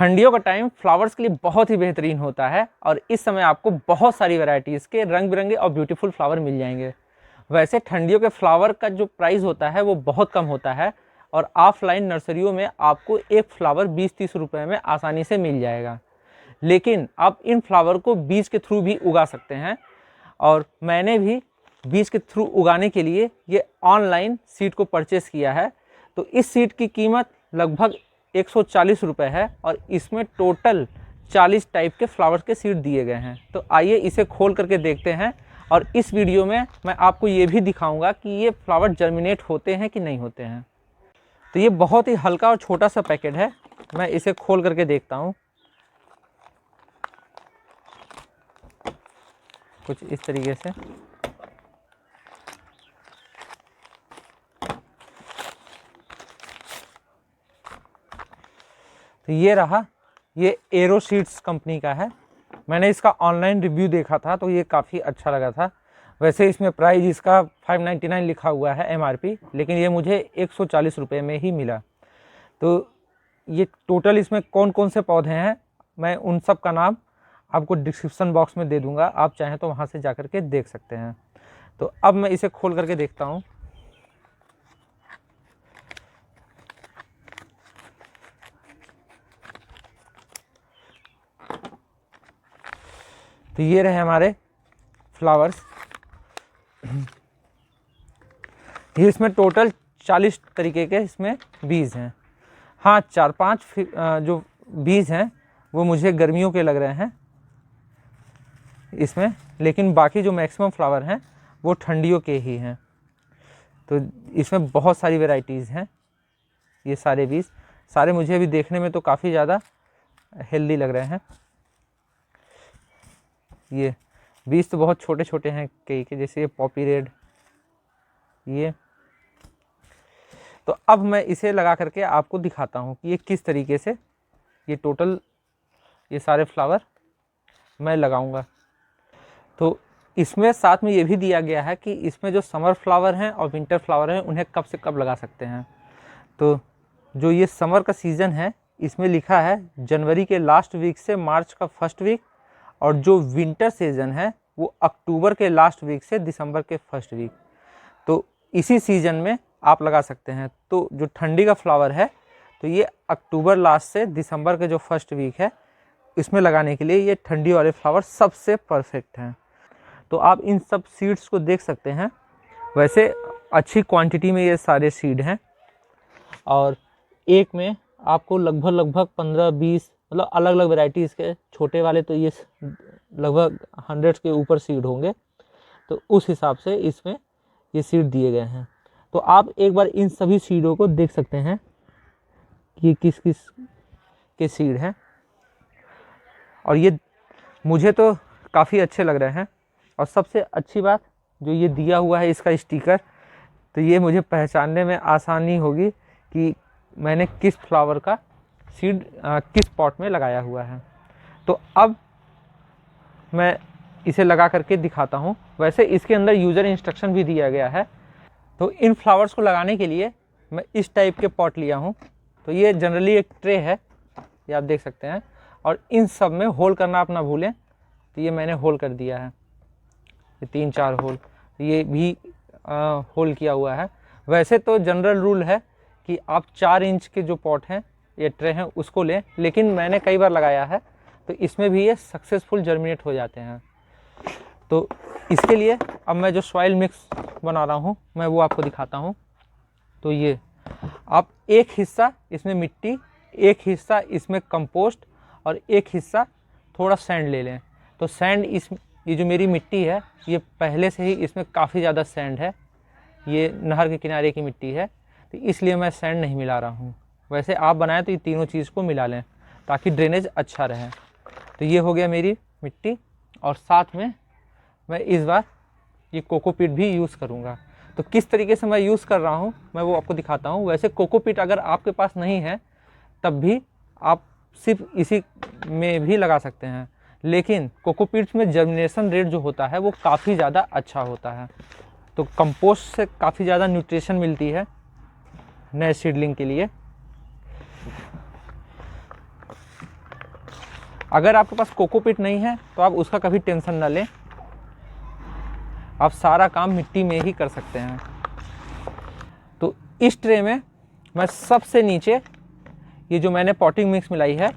ठंडियों का time flowers के लिए बहुत ही बेहतरीन होता है और इस समय आपको बहुत सारी वैरायटीज़ के रंग बिरंगे और ब्यूटीफुल फ्लावर मिल जाएंगे। वैसे ठंडियों के फ्लावर का जो प्राइस होता है वो बहुत कम होता है और ऑफलाइन नर्सरियों में आपको एक फ्लावर 20-30 रुपए में आसानी से मिल जाएगा। लेकिन आप इन फ्लावर को बीज के थ्रू भी उगा सकते हैं और मैंने भी बीज के थ्रू उगाने के लिए ये ऑनलाइन सीड को परचेस किया है। तो इस सीड की कीमत लगभग 140 रुपये है और इसमें टोटल 40 टाइप के फ्लावर्स के सीड दिए गए हैं। तो आइए इसे खोल करके देखते हैं और इस वीडियो में मैं आपको ये भी दिखाऊंगा कि ये फ्लावर जर्मिनेट होते हैं कि नहीं होते हैं। तो ये बहुत ही हल्का और छोटा सा पैकेट है, मैं इसे खोल करके देखता हूँ। कुछ इस तरीके से तो ये रहा, ये एरो सीड्स कंपनी का है। मैंने इसका ऑनलाइन रिव्यू देखा था तो ये काफ़ी अच्छा लगा था। वैसे इसमें प्राइस इसका 599 लिखा हुआ है MRP, लेकिन ये मुझे 140 रुपये में ही मिला। तो ये टोटल इसमें कौन कौन से पौधे हैं मैं उन सब का नाम आपको डिस्क्रिप्शन बॉक्स में दे दूंगा, आप चाहें तो वहाँ से जा कर के देख सकते हैं। तो अब मैं इसे खोल करके देखता हूँ। तो ये रहे हमारे फ्लावर्स। ये इसमें टोटल 40 तरीके के इसमें बीज हैं। हाँ, 4-5 जो बीज हैं वो मुझे गर्मियों के लग रहे हैं इसमें, लेकिन बाकी जो मैक्सिमम फ्लावर हैं वो ठंडियों के ही हैं। तो इसमें बहुत सारी वैरायटीज़ हैं। ये सारे बीज सारे मुझे अभी देखने में तो काफ़ी ज़्यादा हेल्दी लग रहे हैं। ये बीज तो बहुत छोटे छोटे हैं कई के, जैसे ये पॉपी रेड। ये तो अब मैं इसे लगा करके आपको दिखाता हूँ कि ये किस तरीके से ये टोटल ये सारे फ्लावर मैं लगाऊंगा। तो इसमें साथ में ये भी दिया गया है कि इसमें जो समर फ्लावर हैं और विंटर फ्लावर हैं उन्हें कब से कब लगा सकते हैं। तो जो ये समर का सीज़न है इसमें लिखा है जनवरी के लास्ट वीक से मार्च का फर्स्ट वीक, और जो विंटर सीज़न है वो अक्टूबर के लास्ट वीक से दिसंबर के फर्स्ट वीक। तो इसी सीज़न में आप लगा सकते हैं। तो जो ठंडी का फ्लावर है तो ये अक्टूबर लास्ट से दिसंबर के जो फर्स्ट वीक है इसमें लगाने के लिए ये ठंडी वाले फ्लावर सबसे परफेक्ट हैं। तो आप इन सब सीड्स को देख सकते हैं। वैसे अच्छी क्वांटिटी में ये सारे सीड हैं और एक में आपको लगभग 15-20 मतलब अलग अलग वैरायटीज़ के, छोटे वाले तो ये लगभग 100 के ऊपर सीड होंगे। तो उस हिसाब से इसमें ये सीड दिए गए हैं। तो आप एक बार इन सभी सीडों को देख सकते हैं कि किस किस के सीड हैं, और ये मुझे तो काफ़ी अच्छे लग रहे हैं। और सबसे अच्छी बात जो ये दिया हुआ है इसका स्टिकर, तो ये मुझे पहचानने में आसानी होगी कि मैंने किस फ्लावर का सीड किस पॉट में लगाया हुआ है। तो अब मैं इसे लगा करके दिखाता हूँ। वैसे इसके अंदर यूज़र इंस्ट्रक्शन भी दिया गया है। तो इन फ्लावर्स को लगाने के लिए मैं इस टाइप के पॉट लिया हूँ। तो ये जनरली एक ट्रे है, ये आप देख सकते हैं, और इन सब में होल करना आप ना भूलें। तो ये मैंने होल कर दिया है, ये 3-4 होल, तो ये भी होल किया हुआ है। वैसे तो जनरल रूल है कि आप 4 इंच के जो पॉट हैं ये ट्रे हैं उसको लें, लेकिन मैंने कई बार लगाया है तो इसमें भी ये सक्सेसफुल जर्मिनेट हो जाते हैं। तो इसके लिए अब मैं जो सॉइल मिक्स बना रहा हूँ मैं वो आपको दिखाता हूँ। तो ये आप एक हिस्सा इसमें मिट्टी, एक हिस्सा इसमें कंपोस्ट और एक हिस्सा थोड़ा सैंड ले लें। तो सैंड ये जो मेरी मिट्टी है ये पहले से ही इसमें काफ़ी ज़्यादा सैंड है, ये नहर के किनारे की मिट्टी है, तो इसलिए मैं सैंड नहीं मिला रहा हूँ। वैसे आप बनाएं तो ये तीनों चीज़ को मिला लें ताकि ड्रेनेज अच्छा रहे। तो ये हो गया मेरी मिट्टी, और साथ में मैं इस बार ये कोकोपीट भी यूज़ करूँगा। तो किस तरीके से मैं यूज़ कर रहा हूँ मैं वो आपको दिखाता हूँ। वैसे कोकोपीट अगर आपके पास नहीं है तब भी आप सिर्फ इसी में भी लगा सकते हैं, लेकिन कोकोपीट में जर्मिनेशन रेट जो होता है वो काफ़ी ज़्यादा अच्छा होता है। तो कंपोस्ट से काफ़ी ज़्यादा न्यूट्रिशन मिलती है नए सीडलिंग के लिए। अगर आपके पास कोकोपीट नहीं है तो आप उसका कभी टेंशन ना लें, आप सारा काम मिट्टी में ही कर सकते हैं। तो इस ट्रे में मैं सबसे नीचे ये जो मैंने पॉटिंग मिक्स मिलाई है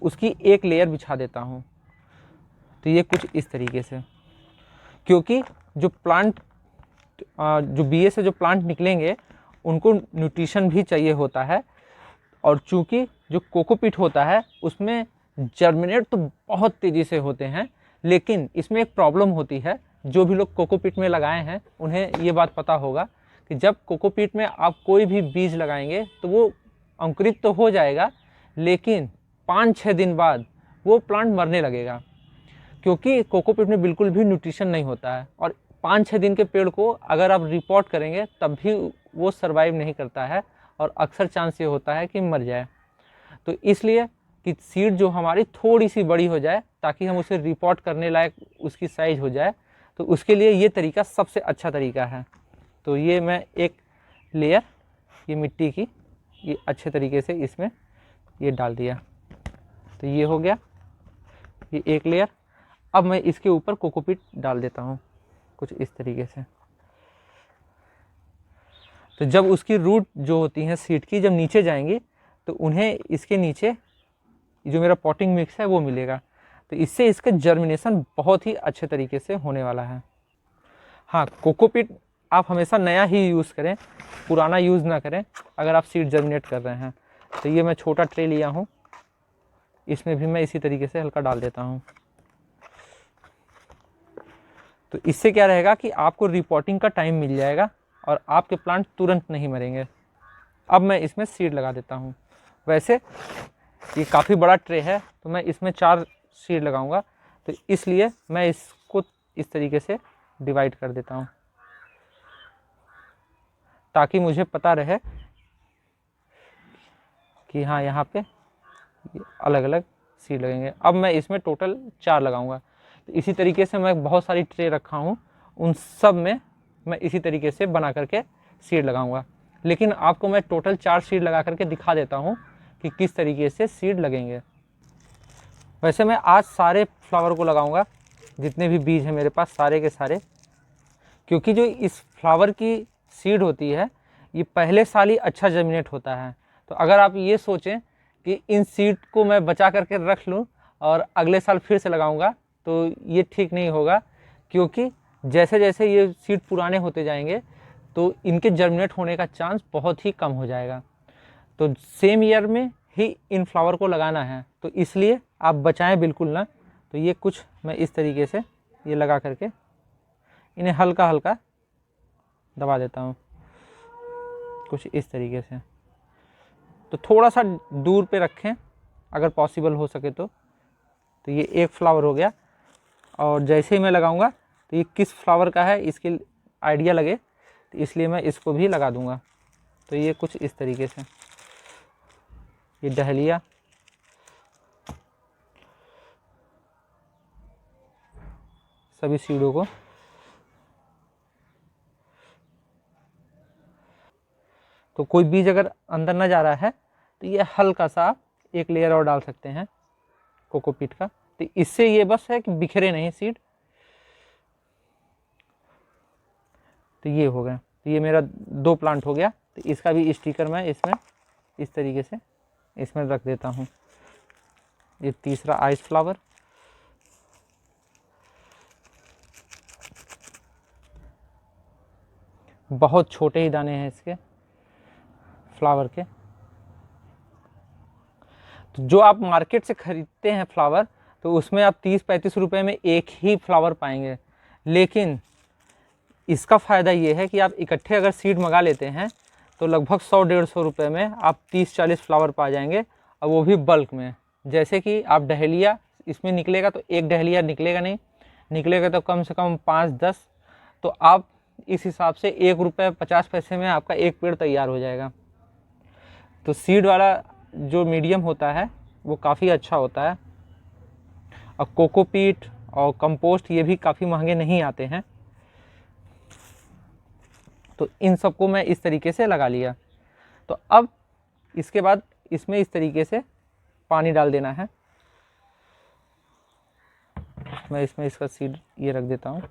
उसकी एक लेयर बिछा देता हूँ। तो ये कुछ इस तरीके से, क्योंकि जो प्लांट जो बीए से जो प्लांट निकलेंगे उनको न्यूट्रिशन भी चाहिए होता है, और चूँकि जो कोकोपीट होता है उसमें जर्मिनेट तो बहुत तेज़ी से होते हैं, लेकिन इसमें एक प्रॉब्लम होती है। जो भी लोग कोकोपीट में लगाए हैं उन्हें ये बात पता होगा कि जब कोकोपीट में आप कोई भी बीज लगाएंगे तो वो अंकुरित तो हो जाएगा, लेकिन 5-6 दिन बाद वो प्लांट मरने लगेगा, क्योंकि कोकोपीट में बिल्कुल भी न्यूट्रिशन नहीं होता है। और 5-6 दिन के पेड़ को अगर आप रिपोर्ट करेंगे तब भी वो सर्वाइव नहीं करता है, और अक्सर चांस ये होता है कि मर जाए। तो इसलिए कि सीड जो हमारी थोड़ी सी बड़ी हो जाए ताकि हम उसे रिपोर्ट करने लायक उसकी साइज हो जाए, तो उसके लिए ये तरीका सबसे अच्छा तरीका है। तो ये मैं एक लेयर ये मिट्टी की ये अच्छे तरीके से इसमें ये डाल दिया। तो ये हो गया ये एक लेयर। अब मैं इसके ऊपर कोकोपीट डाल देता हूँ कुछ इस तरीके से। तो जब उसकी रूट जो होती हैं सीड की जब नीचे जाएंगी तो उन्हें इसके नीचे जो मेरा पॉटिंग मिक्स है वो मिलेगा। तो इससे इसका जर्मिनेशन बहुत ही अच्छे तरीके से होने वाला है। हाँ, कोकोपीट आप हमेशा नया ही यूज़ करें, पुराना यूज़ ना करें अगर आप सीड जर्मिनेट कर रहे हैं। तो ये मैं छोटा ट्रे लिया हूँ, इसमें भी मैं इसी तरीके से हल्का डाल देता हूँ। तो इससे क्या रहेगा कि आपको रिपोर्टिंग का टाइम मिल जाएगा और आपके प्लांट तुरंत नहीं मरेंगे। अब मैं इसमें सीड लगा देता हूँ। वैसे ये काफ़ी बड़ा ट्रे है तो मैं इसमें 4 सीड लगाऊंगा, तो इसलिए मैं इसको इस तरीके से डिवाइड कर देता हूँ ताकि मुझे पता रहे कि हाँ यहाँ पे अलग अलग सीड लगेंगे। अब मैं इसमें टोटल 4 लगाऊंगा। तो इसी तरीके से मैं बहुत सारी ट्रे रखा हूँ, उन सब में मैं इसी तरीके से बना करके सीड लगाऊंगा। लेकिन आपको मैं टोटल 4 सीड लगा करके दिखा देता हूँ कि किस तरीके से सीड लगेंगे। वैसे मैं आज सारे फ्लावर को लगाऊंगा, जितने भी बीज हैं मेरे पास सारे के सारे, क्योंकि जो इस फ्लावर की सीड होती है ये पहले साल ही अच्छा जर्मिनेट होता है। तो अगर आप ये सोचें कि इन सीड को मैं बचा करके रख लूँ और अगले साल फिर से लगाऊंगा तो ये ठीक नहीं होगा, क्योंकि जैसे जैसे ये सीड पुराने होते जाएंगे तो इनके जर्मिनेट होने का चांस बहुत ही कम हो जाएगा। तो सेम ईयर में ही इन फ्लावर को लगाना है, तो इसलिए आप बचाएं बिल्कुल ना। तो ये कुछ मैं इस तरीके से ये लगा करके इन्हें हल्का हल्का दबा देता हूँ कुछ इस तरीके से। तो थोड़ा सा दूर पे रखें अगर पॉसिबल हो सके तो। तो ये एक फ्लावर हो गया, और जैसे ही मैं लगाऊंगा तो ये किस फ्लावर का है इसके आइडिया लगे, तो इसलिए मैं इसको भी लगा दूंगा। तो ये कुछ इस तरीके से ये डहलिया, सभी सीडों को तो कोई बीज अगर अंदर ना जा रहा है तो ये हल्का सा एक लेयर और डाल सकते हैं कोकोपीट का। तो इससे ये बस है कि बिखरे नहीं सीड। तो ये हो गया, तो ये मेरा 2 प्लांट हो गया। तो इसका भी स्टिकर मैं इसमें इस तरीके से इसमें रख देता हूँ। ये तीसरा आइस फ्लावर, बहुत छोटे ही दाने हैं इसके फ्लावर के। तो जो आप मार्केट से खरीदते हैं फ्लावर तो उसमें आप 30-35 रुपए में एक ही फ्लावर पाएंगे, लेकिन इसका फ़ायदा ये है कि आप इकट्ठे अगर सीड मंगा लेते हैं तो लगभग 100-150 रुपये में आप 30-40 फ्लावर पा जाएंगे, और वो भी बल्क में। जैसे कि आप डहलिया इसमें निकलेगा तो एक डहलिया निकलेगा नहीं, निकलेगा तो कम से कम 5-10। तो आप इस हिसाब से 1 रुपये 50 पैसे में आपका एक पेड़ तैयार हो जाएगा। तो सीड वाला जो मीडियम होता है वो काफ़ी अच्छा होता है। और कोकोपीट और कंपोस्ट ये भी काफ़ी महंगे नहीं आते हैं। तो इन सबको मैं इस तरीके से लगा लिया। तो अब इसके बाद इसमें इस तरीके से पानी डाल देना है। मैं इसमें इसका सीड ये रख देता हूँ।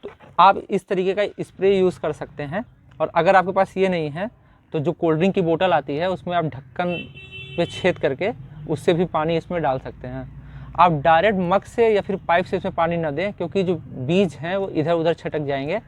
तो आप इस तरीके का स्प्रे यूज़ कर सकते हैं। और अगर आपके पास ये नहीं है तो जो कोल्ड ड्रिंक की बोतल आती है उसमें आप ढक्कन पे छेद करके उससे भी पानी इसमें डाल सकते हैं। आप डायरेक्ट मग से या फिर पाइप से इसमें पानी ना दें, क्योंकि जो बीज हैं वो इधर उधर छटक जाएंगे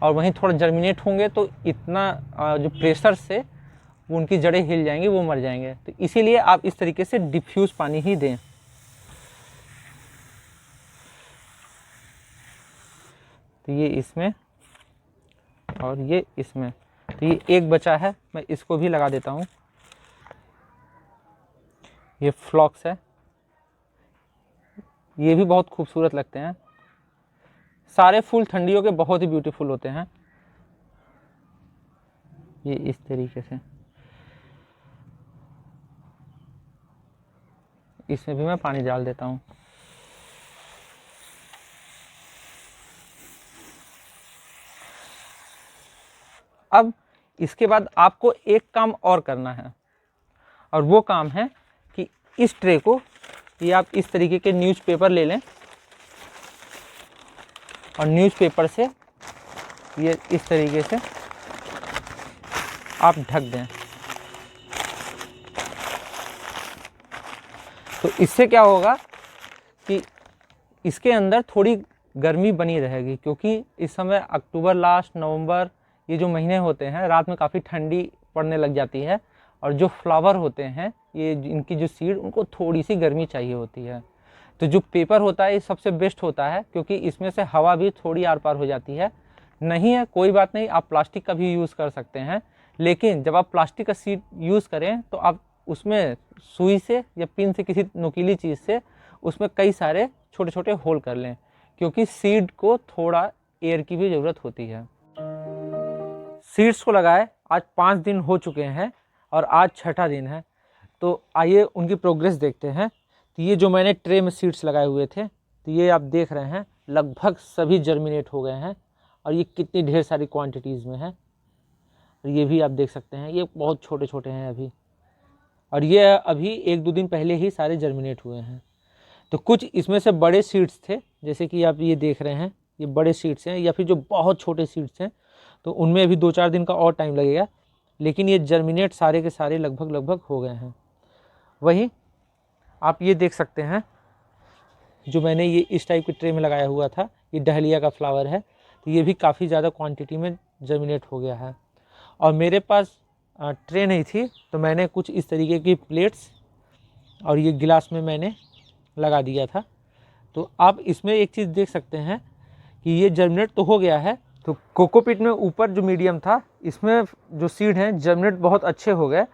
और वहीं थोड़ा जर्मिनेट होंगे तो इतना जो प्रेशर से उनकी जड़ें हिल जाएंगी, वो मर जाएंगे। तो इसीलिए आप इस तरीके से डिफ्यूज़ पानी ही दें। तो ये इसमें और ये इसमें, तो ये एक बचा है, मैं इसको भी लगा देता हूँ। ये फ्लॉक्स है, ये भी बहुत खूबसूरत लगते हैं। सारे फूल ठंडियों के बहुत ही ब्यूटीफुल होते हैं। ये इस तरीके से, इसमें भी मैं पानी डाल देता हूँ। अब इसके बाद आपको एक काम और करना है, और वो काम है कि इस ट्रे को, ये आप इस तरीके के न्यूज़पेपर ले लें और न्यूज़पेपर से ये इस तरीके से आप ढक दें। तो इससे क्या होगा कि इसके अंदर थोड़ी गर्मी बनी रहेगी, क्योंकि इस समय अक्टूबर लास्ट, नवंबर, ये जो महीने होते हैं, रात में काफ़ी ठंडी पड़ने लग जाती है और जो फ्लावर होते हैं, ये इनकी जो सीड, उनको थोड़ी सी गर्मी चाहिए होती है। तो जो पेपर होता है ये सबसे बेस्ट होता है, क्योंकि इसमें से हवा भी थोड़ी आर पार हो जाती है। नहीं है कोई बात नहीं, आप प्लास्टिक का भी यूज़ कर सकते हैं, लेकिन जब आप प्लास्टिक का सीड यूज़ करें तो आप उसमें सुई से या पिन से, किसी नुकीली चीज़ से उसमें कई सारे छोटे छोटे होल कर लें, क्योंकि सीड को थोड़ा एयर की भी ज़रूरत होती है। सीड्स को लगाए आज 5 दिन हो चुके हैं और आज छठा दिन है। तो आइए उनकी प्रोग्रेस देखते हैं। तो ये जो मैंने ट्रे में सीड्स लगाए हुए थे, तो ये आप देख रहे हैं लगभग सभी जर्मिनेट हो गए हैं, और ये कितनी ढेर सारी क्वांटिटीज़ में है। और ये भी आप देख सकते हैं, ये बहुत छोटे छोटे हैं अभी, और ये अभी 1-2 दिन पहले ही सारे जर्मिनेट हुए हैं। तो कुछ इसमें से बड़े सीड्स थे, जैसे कि आप ये देख रहे हैं, ये बड़े सीड्स हैं, या फिर जो बहुत छोटे सीड्स हैं तो उनमें अभी 2-4 दिन का और टाइम लगेगा, लेकिन ये जर्मिनेट सारे के सारे लगभग हो गए हैं। वही आप ये देख सकते हैं, जो मैंने ये इस टाइप के ट्रे में लगाया हुआ था, ये डहलिया का फ्लावर है, तो ये भी काफ़ी ज़्यादा क्वांटिटी में जर्मिनेट हो गया है। और मेरे पास ट्रे नहीं थी, तो मैंने कुछ इस तरीके की प्लेट्स और ये गिलास में मैंने लगा दिया था। तो आप इसमें एक चीज़ देख सकते हैं कि ये जर्मिनेट तो हो गया है। तो कोकोपीट में ऊपर जो मीडियम था, इसमें जो सीड हैं जर्मिनेट बहुत अच्छे हो गए,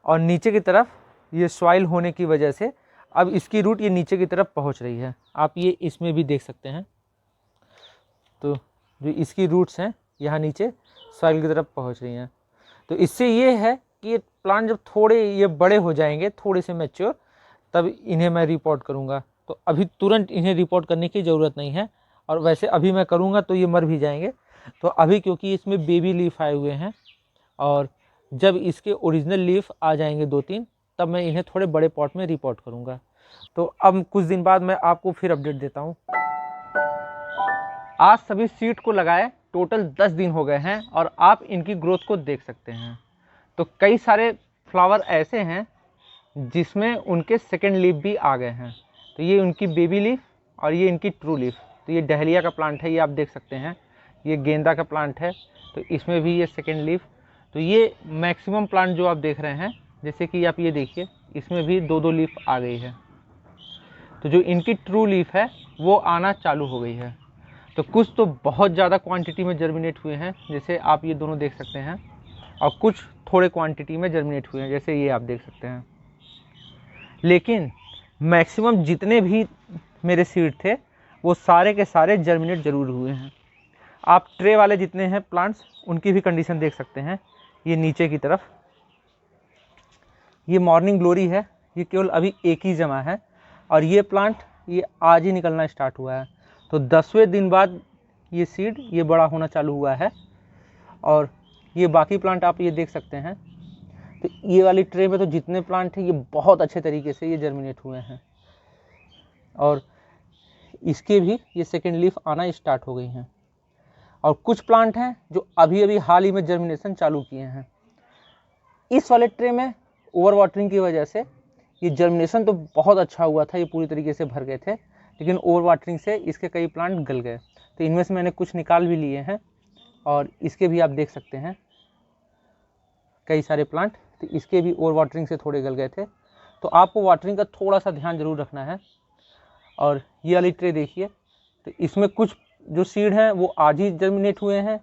और नीचे की तरफ ये सॉइल होने की वजह से अब इसकी रूट ये नीचे की तरफ पहुंच रही है। आप ये इसमें भी देख सकते हैं, तो जो इसकी रूट्स हैं यहाँ नीचे सॉइल की तरफ पहुंच रही हैं। तो इससे ये है कि ये प्लांट जब थोड़े ये बड़े हो जाएंगे, थोड़े से मैच्योर, तब इन्हें मैं रिपोर्ट करूँगा। तो अभी तुरंत इन्हें रिपोर्ट करने की ज़रूरत नहीं है, और वैसे अभी मैं करूँगा तो ये मर भी जाएंगे। तो अभी क्योंकि इसमें बेबी लीफ आए हुए हैं, और जब इसके ओरिजिनल लीफ आ जाएंगे 2-3, तब मैं इन्हें थोड़े बड़े पॉट में रिपोर्ट करूँगा। तो अब कुछ दिन बाद मैं आपको फिर अपडेट देता हूँ। आज सभी सीड को लगाए टोटल 10 दिन हो गए हैं, और आप इनकी ग्रोथ को देख सकते हैं। तो कई सारे फ्लावर ऐसे हैं जिसमें उनके सेकेंड लीफ भी आ गए हैं। तो ये उनकी बेबी लीफ और ये इनकी ट्रू लीफ। तो ये डहलिया का प्लांट है, ये आप देख सकते हैं। ये गेंदा का प्लांट है, तो इसमें भी ये सेकेंड लीफ। तो ये मैक्सिमम प्लांट जो आप देख रहे हैं, जैसे कि आप ये देखिए, इसमें भी 2-2 लीफ आ गई है। तो जो इनकी ट्रू लीफ है वो आना चालू हो गई है। तो कुछ तो बहुत ज़्यादा क्वांटिटी में जर्मिनेट हुए हैं, जैसे आप ये दोनों देख सकते हैं, और कुछ थोड़े क्वांटिटी में जर्मिनेट हुए हैं, जैसे ये आप देख सकते हैं। लेकिन मैक्सिमम जितने भी मेरे सीड थे वो सारे के सारे जर्मिनेट ज़रूर हुए हैं। आप ट्रे वाले जितने हैं प्लांट्स, उनकी भी कंडीशन देख सकते हैं। ये नीचे की तरफ ये मॉर्निंग ग्लोरी है, ये केवल अभी एक ही जमा है, और ये प्लांट ये आज ही निकलना स्टार्ट हुआ है। तो 10वें दिन बाद ये सीड ये बड़ा होना चालू हुआ है। और ये बाकी प्लांट आप ये देख सकते हैं। तो ये वाली ट्रे में तो जितने प्लांट हैं ये बहुत अच्छे तरीके से ये जर्मिनेट हुए हैं, और इसके भी ये सेकेंड लीफ आना स्टार्ट हो गई हैं। और कुछ प्लांट हैं जो अभी अभी हाल ही में जर्मिनेशन चालू किए हैं। इस वाले ट्रे में ओवर वाटरिंग की वजह से ये जर्मिनेशन तो बहुत अच्छा हुआ था, ये पूरी तरीके से भर गए थे, लेकिन ओवर वाटरिंग से इसके कई प्लांट गल गए। तो इनमें से मैंने कुछ निकाल भी लिए हैं, और इसके भी आप देख सकते हैं कई सारे प्लांट, तो इसके भी ओवर वाटरिंग से थोड़े गल गए थे। तो आपको वाटरिंग का थोड़ा सा ध्यान जरूर रखना है। और ये वाली ट्रे देखिए, तो इसमें कुछ जो सीड हैं वो आज ही जर्मिनेट हुए हैं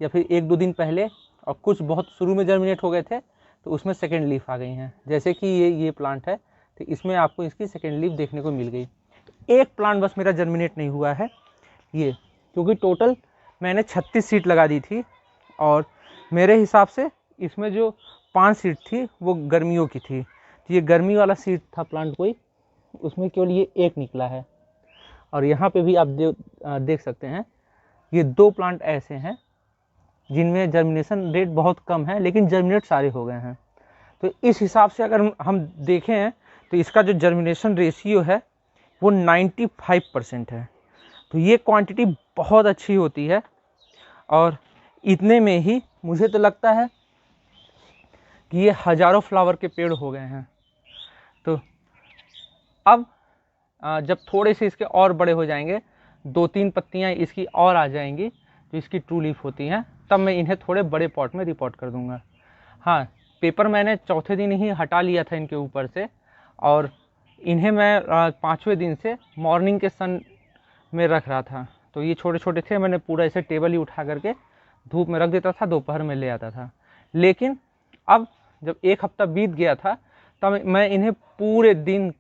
या फिर 1-2 दिन पहले, और कुछ बहुत शुरू में जर्मिनेट हो गए थे, तो उसमें सेकेंड लीफ आ गई हैं। जैसे कि ये प्लांट है, तो इसमें आपको इसकी सेकेंड लीफ देखने को मिल गई। एक प्लांट बस मेरा जर्मिनेट नहीं हुआ है ये, क्योंकि टोटल मैंने 36 सीड लगा दी थी, और मेरे हिसाब से इसमें जो 5 सीड थी वो गर्मियों की थी। तो ये गर्मी वाला सीड था प्लांट कोई, उसमें केवल ये एक निकला है। और यहाँ पे भी आप देख सकते हैं ये 2 प्लांट ऐसे हैं जिनमें जर्मिनेशन रेट बहुत कम है, लेकिन जर्मिनेट सारे हो गए हैं। तो इस हिसाब से अगर हम देखें तो इसका जो जर्मिनेशन रेशियो है वो 95% है। तो ये क्वांटिटी बहुत अच्छी होती है, और इतने में ही मुझे तो लगता है कि ये हज़ारों फ्लावर के पेड़ हो गए हैं। तो अब जब थोड़े से इसके और बड़े हो जाएंगे, 2-3 पत्तियां इसकी और आ जाएंगी जो इसकी ट्रू लीफ होती हैं, तब मैं इन्हें थोड़े बड़े पॉट में रिपोर्ट कर दूंगा। हाँ, पेपर मैंने चौथे दिन ही हटा लिया था इनके ऊपर से, और इन्हें मैं 5वें दिन से मॉर्निंग के सन में रख रहा था। तो ये छोटे छोटे थे, मैंने पूरा इसे टेबल ही उठा करके धूप में रख देता था, दोपहर में ले आता था। लेकिन अब जब 1 हफ्ता बीत गया था, तब मैं इन्हें पूरे दिन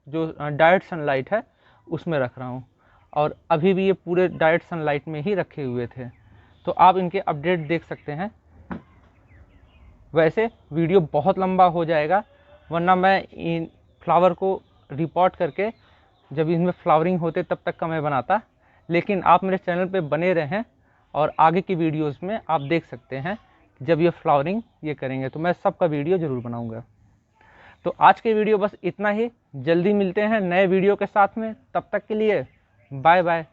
जो डायरेक्ट सनलाइट है उसमें रख रहा हूँ, और अभी भी ये पूरे डायरेक्ट सनलाइट में ही रखे हुए थे। तो आप इनके अपडेट देख सकते हैं। वैसे वीडियो बहुत लंबा हो जाएगा, वरना मैं इन फ्लावर को रिपोर्ट करके जब इनमें फ्लावरिंग होते तब तक का मैं बनाता। लेकिन आप मेरे चैनल पे बने रहें, और आगे की वीडियोस में आप देख सकते हैं जब ये फ्लावरिंग ये करेंगे तो मैं सबका वीडियो ज़रूर बनाऊंगा। तो आज के वीडियो बस इतना ही, जल्दी मिलते हैं नए वीडियो के साथ में। तब तक के लिए बाय बाय।